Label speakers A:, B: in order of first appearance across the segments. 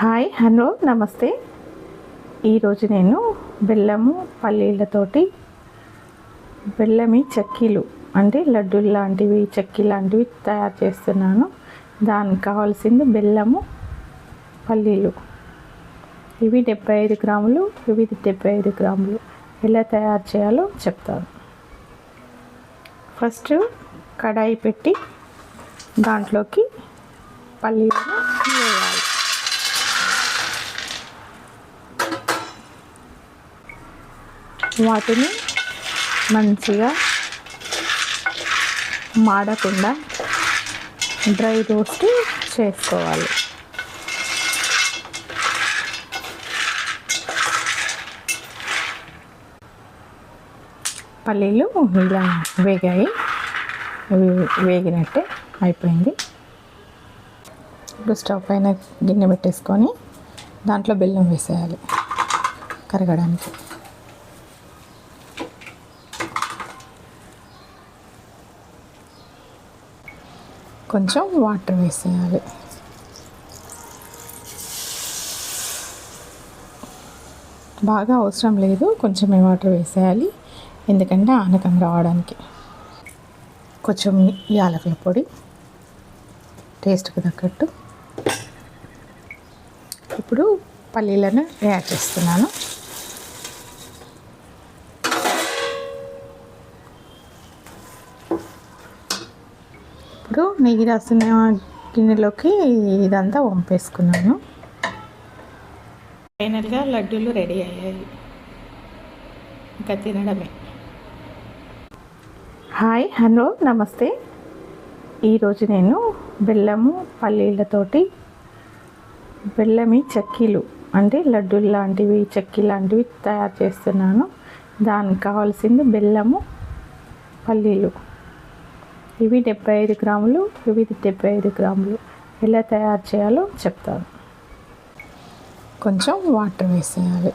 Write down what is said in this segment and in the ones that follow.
A: Hi hello నమస్తే. ఈరోజు నేను బెల్లము పల్లీలతోటి బెల్లమి చెక్కీలు అంటే లడ్డూలు లాంటివి చెక్కీ లాంటివి తయారు చేస్తున్నాను. దానికి కావాల్సింది బెల్లము, పల్లీలు. ఇవి 75 గ్రాములు, ఇవి 75 గ్రాములు. ఎలా తయారు చేయాలో చెప్తాను. ఫస్ట్ కడాయి పెట్టి దాంట్లోకి పల్లీలను వేయాలి. వాటిని మంచిగా మాడకుండా డ్రై రోస్ట్ చేసుకోవాలి. పల్లీలు ఇలా వేగాయి, వేగినట్టే అయిపోయింది. ఇప్పుడు స్టవ్ పైన గిన్నె పెట్టేసుకొని దాంట్లో బెల్లం వేసేయాలి కరగడానికి. కొంచెం వాటర్ వేసేయాలి. బాగా అవసరం లేదు, కొంచెమే వాటర్ వేసేయాలి, ఎందుకంటే ఆనకం రావడానికి. కొంచెం యాలకుల పొడి టేస్ట్కి తగ్గట్టు. ఇప్పుడు పల్లీలను యాడ్ చేస్తున్నాను. ఇప్పుడు నెయ్యి రాసిన గిన్నెలోకి ఇదంతా వంపేసుకున్నాను. ఫైనల్గా లడ్డూలు రెడీ అయ్యాయి, ఇంకా తినడమే. హాయ్ హలో నమస్తే. ఈరోజు నేను బెల్లము పల్లీలతోటి బెల్లమి చెక్కీలు అంటే లడ్డూలు లాంటివి చెక్కీ లాంటివి తయారు చేస్తున్నాను. దానికి కావాల్సింది బెల్లము, పల్లీలు. ఇవి 75 గ్రాములు, ఇవి 75 గ్రాములు. ఎలా తయారు చేయాలో చెప్తాను. కొంచెం వాటర్ వేసేయాలి.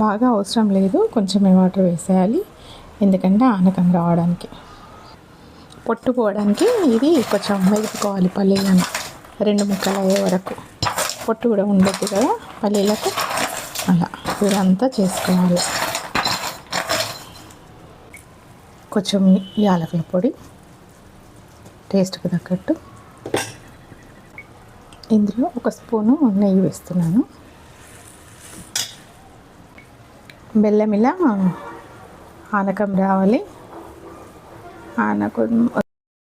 A: బాగా అవసరం లేదు, కొంచెమే వాటర్ వేసేయాలి, ఎందుకంటే ఆనకం రావడానికి. పొట్టు పోవడానికి ఇది కొంచెం మెదుపుకోవాలి పల్లీలను 2 ముక్కలు అయ్యే వరకు. పొట్టు కూడా ఉండద్దు కదా పల్లీలకు, అలా ఇదంతా చేసుకోవాలి. కొంచెం యాలకుల పొడి టేస్ట్కి తగ్గట్టు. ఇందులో 1 స్పూను నెయ్యి వేస్తున్నాను. బెల్లం ఇలా ఆనకం రావాలి. ఆనకం